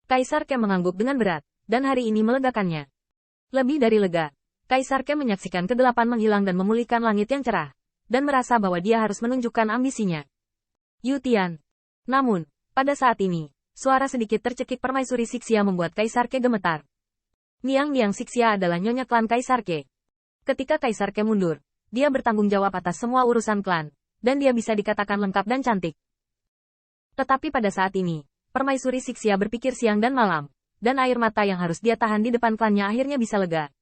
Kaisar Ke mengangguk dengan berat, dan hari ini melegakannya. Lebih dari lega, Kaisar Ke menyaksikan kegelapan menghilang dan memulihkan langit yang cerah, dan merasa bahwa dia harus menunjukkan ambisinya. Yu Tian. Namun, pada saat ini, suara sedikit tercekik permaisuri Sixia membuat Kaisar Ke gemetar. Niang Sixia adalah nyonya klan Kaisar Ke. Ketika Kaisar Ke mundur, dia bertanggung jawab atas semua urusan klan, dan dia bisa dikatakan lengkap dan cantik. Tetapi pada saat ini, permaisuri Sixia berpikir siang dan malam, dan air mata yang harus dia tahan di depan klannya akhirnya bisa lega.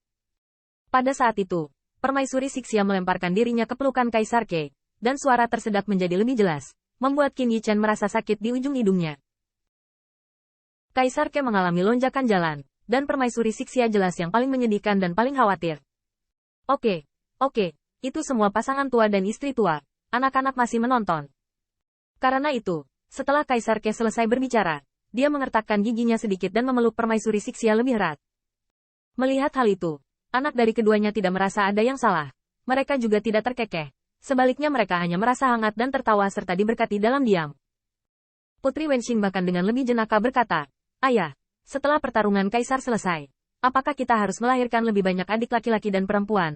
Pada saat itu, permaisuri Sixia melemparkan dirinya ke pelukan Kaisar Ke, dan suara tersedak menjadi lebih jelas, membuat Qin Yichen merasa sakit di ujung hidungnya. Kaisar Ke mengalami lonjakan jalan, dan permaisuri Sixia jelas yang paling menyedihkan dan paling khawatir. Oke, itu semua pasangan tua dan istri tua, anak-anak masih menonton. Karena itu, setelah Kaisar Ke selesai berbicara, dia mengertakkan giginya sedikit dan memeluk permaisuri Sixia lebih erat. Melihat hal itu, anak dari keduanya tidak merasa ada yang salah. Mereka juga tidak terkekeh. Sebaliknya mereka hanya merasa hangat dan tertawa serta diberkati dalam diam. Putri Wenxing bahkan dengan lebih jenaka berkata, "Ayah, setelah pertarungan Kaisar selesai, apakah kita harus melahirkan lebih banyak adik laki-laki dan perempuan?"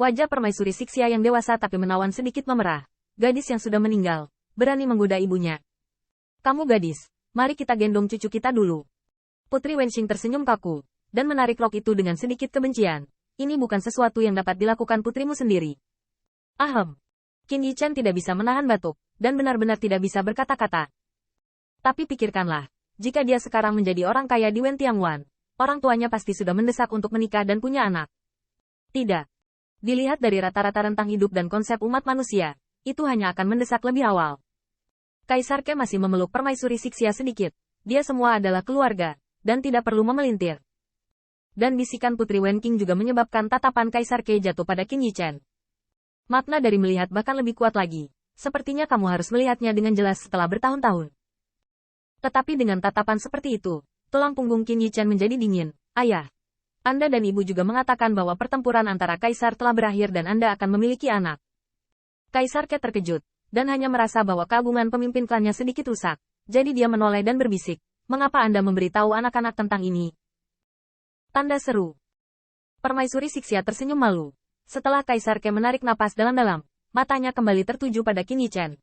Wajah permaisuri Sixia yang dewasa tapi menawan sedikit memerah. Gadis yang sudah meninggal, berani menggoda ibunya. "Kamu gadis, mari kita gendong cucu kita dulu." Putri Wenxing tersenyum kaku, dan menarik rok itu dengan sedikit kebencian. Ini bukan sesuatu yang dapat dilakukan putrimu sendiri. Ahem. Qin Yichen tidak bisa menahan batuk, dan benar-benar tidak bisa berkata-kata. Tapi pikirkanlah, jika dia sekarang menjadi orang kaya di Wen Tiangwan, orang tuanya pasti sudah mendesak untuk menikah dan punya anak. Tidak. Dilihat dari rata-rata rentang hidup dan konsep umat manusia, itu hanya akan mendesak lebih awal. Kaisar Ke masih memeluk permaisuri Sixia sedikit. Dia semua adalah keluarga, dan tidak perlu memelintir. Dan bisikan Putri Wenqing juga menyebabkan tatapan Kaisar Ke jatuh pada Qin Yichen. Makna dari melihat bahkan lebih kuat lagi. Sepertinya kamu harus melihatnya dengan jelas setelah bertahun-tahun. Tetapi dengan tatapan seperti itu, tulang punggung Qin Yichen menjadi dingin. Ayah, Anda dan Ibu juga mengatakan bahwa pertempuran antara Kaisar telah berakhir dan Anda akan memiliki anak. Kaisar Ke terkejut, dan hanya merasa bahwa keagungan pemimpin klannya sedikit rusak. Jadi dia menoleh dan berbisik, "Mengapa Anda memberitahu anak-anak tentang ini?" Tanda seru. Permaisuri Sixia tersenyum malu. Setelah Kaisar Ke menarik napas dalam-dalam, matanya kembali tertuju pada Qin Yichen.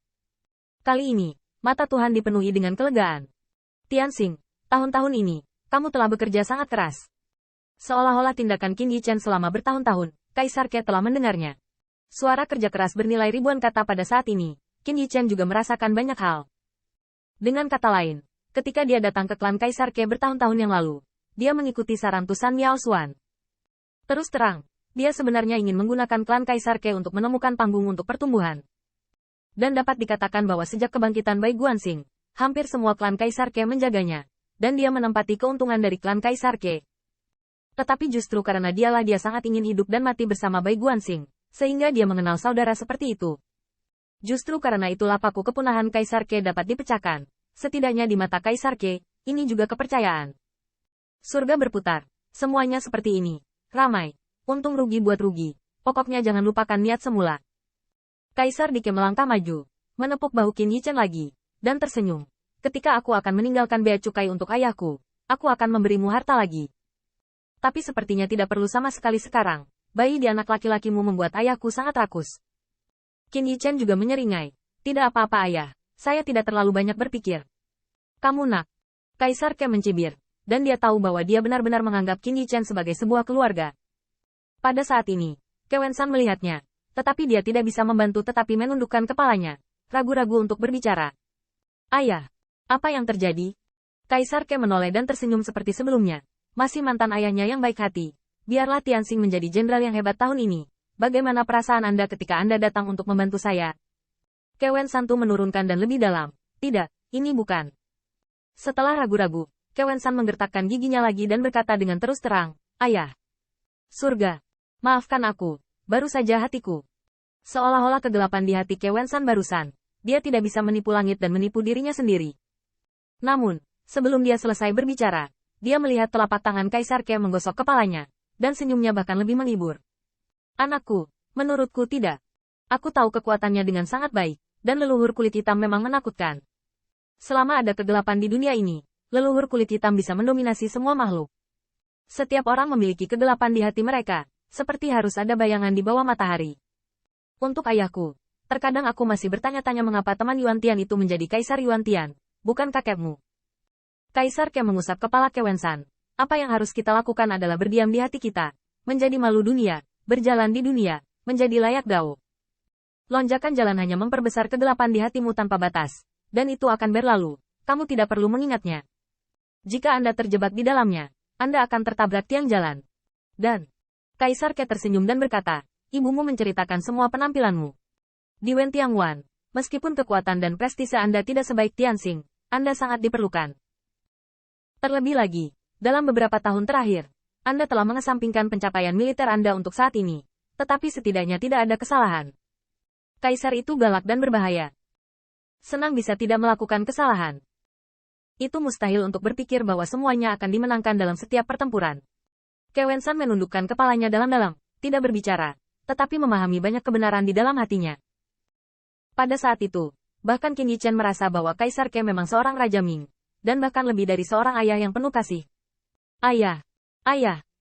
Kali ini, mata Tuhan dipenuhi dengan kelegaan. "Tianxing, tahun-tahun ini, kamu telah bekerja sangat keras." Seolah-olah tindakan Qin Yichen selama bertahun-tahun, Kaisar Ke telah mendengarnya. Suara kerja keras bernilai ribuan kata pada saat ini. Qin Yichen juga merasakan banyak hal. Dengan kata lain, ketika dia datang ke klan Kaisar Ke bertahun-tahun yang lalu, dia mengikuti saran Tusan Miao Xuan. Terus terang, dia sebenarnya ingin menggunakan klan Kaisar Ke untuk menemukan panggung untuk pertumbuhan. Dan dapat dikatakan bahwa sejak kebangkitan Bai Guanxing, hampir semua klan Kaisar Ke menjaganya, dan dia menempati keuntungan dari klan Kaisar Ke. Tetapi justru karena dialah dia sangat ingin hidup dan mati bersama Bai Guanxing, sehingga dia mengenal saudara seperti itu. Justru karena itulah paku kepunahan Kaisar Ke dapat dipecahkan. Setidaknya di mata Kaisar Ke, ini juga kepercayaan. Surga berputar. Semuanya seperti ini. Ramai. Untung rugi buat rugi. Pokoknya jangan lupakan niat semula. Kaisar Dike melangkah maju, menepuk bahu Qin Yichen lagi, dan tersenyum. "Ketika aku akan meninggalkan bea cukai untuk ayahku, aku akan memberimu harta lagi. Tapi sepertinya tidak perlu sama sekali sekarang. Bayi di anak laki-lakimu membuat ayahku sangat rakus." Qin Yichen juga menyeringai. "Tidak apa-apa ayah, saya tidak terlalu banyak berpikir." "Kamu nak." Kaisar Ke mencibir, dan dia tahu bahwa dia benar-benar menganggap Qin Yichen sebagai sebuah keluarga. Pada saat ini, Ke Wensan melihatnya, tetapi dia tidak bisa membantu tetapi menundukkan kepalanya, ragu-ragu untuk berbicara. "Ayah, apa yang terjadi?" Kaisar Ke menoleh dan tersenyum seperti sebelumnya. Masih mantan ayahnya yang baik hati. "Biarlah Tianxing menjadi jenderal yang hebat tahun ini. Bagaimana perasaan Anda ketika Anda datang untuk membantu saya?" Ke Wensan menurunkan dan lebih dalam. "Tidak, ini bukan." Setelah ragu-ragu, Ke Wensan menggertakkan giginya lagi dan berkata dengan terus terang, "Ayah. Surga. Maafkan aku. Baru saja hatiku." Seolah-olah kegelapan di hati Ke Wensan barusan. Dia tidak bisa menipu langit dan menipu dirinya sendiri. Namun, sebelum dia selesai berbicara, dia melihat telapak tangan Kaisar Ke menggosok kepalanya. Dan senyumnya bahkan lebih menghibur. "Anakku, menurutku tidak. Aku tahu kekuatannya dengan sangat baik, dan leluhur kulit hitam memang menakutkan. Selama ada kegelapan di dunia ini, leluhur kulit hitam bisa mendominasi semua makhluk. Setiap orang memiliki kegelapan di hati mereka, seperti harus ada bayangan di bawah matahari. Untuk ayahku, terkadang aku masih bertanya-tanya mengapa teman Yuan Tian itu menjadi Kaisar Yuan Tian, bukan kakekmu. Kaisar Ke mengusap kepala Kewensan. Apa yang harus kita lakukan adalah berdiam di hati kita, menjadi malu dunia, berjalan di dunia, menjadi layak Dao. Lonjakan jalan hanya memperbesar kegelapan di hatimu tanpa batas, dan itu akan berlalu, kamu tidak perlu mengingatnya. Jika Anda terjebak di dalamnya, Anda akan tertabrak tiang jalan. Dan, Kaisar Ke tersenyum dan berkata, ibumu menceritakan semua penampilanmu. Di Wen Tiangwan, meskipun kekuatan dan prestise Anda tidak sebaik Tianxing, Anda sangat diperlukan. Terlebih lagi, dalam beberapa tahun terakhir, Anda telah mengesampingkan pencapaian militer Anda untuk saat ini, tetapi setidaknya tidak ada kesalahan. Kaisar itu galak dan berbahaya. Senang bisa tidak melakukan kesalahan. Itu mustahil untuk berpikir bahwa semuanya akan dimenangkan dalam setiap pertempuran. Kewensan menundukkan kepalanya dalam-dalam, tidak berbicara, tetapi memahami banyak kebenaran di dalam hatinya. Pada saat itu, bahkan Qin Yichen merasa bahwa Kaisar Ke memang seorang Raja Ming, dan bahkan lebih dari seorang ayah yang penuh kasih. Ayah,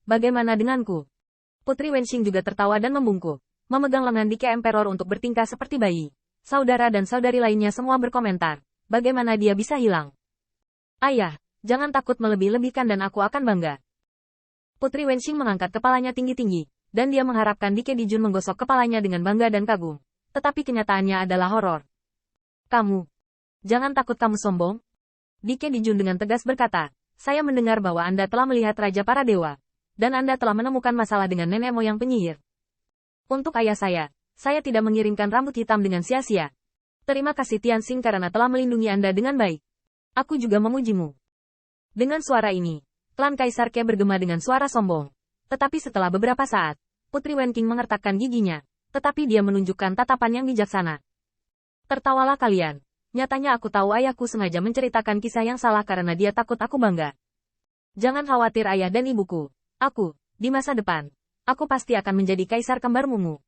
bagaimana denganku? Putri Wenxing juga tertawa dan membungkuk, memegang lengan Dike Emperor untuk bertingkah seperti bayi. Saudara dan saudari lainnya semua berkomentar, bagaimana dia bisa hilang? Ayah, jangan takut melebih-lebihkan dan aku akan bangga. Putri Wenxing mengangkat kepalanya tinggi-tinggi, dan dia mengharapkan Dike Dijun menggosok kepalanya dengan bangga dan kagum. Tetapi kenyataannya adalah horor. Kamu, jangan takut kamu sombong. Dike Dijun dengan tegas berkata, saya mendengar bahwa Anda telah melihat Raja para Dewa, dan Anda telah menemukan masalah dengan nenek moyang penyihir. Untuk ayah saya tidak mengirimkan rambut hitam dengan sia-sia. Terima kasih Tianxing karena telah melindungi Anda dengan baik. Aku juga memujimu. Dengan suara ini, klan Kaisar Ke bergema dengan suara sombong. Tetapi setelah beberapa saat, Putri Wenqing mengertakkan giginya, tetapi dia menunjukkan tatapan yang bijaksana. Tertawalah kalian. Nyatanya aku tahu ayahku sengaja menceritakan kisah yang salah karena dia takut aku bangga. Jangan khawatir ayah dan ibuku. Aku, di masa depan, aku pasti akan menjadi kaisar kembar Mumu.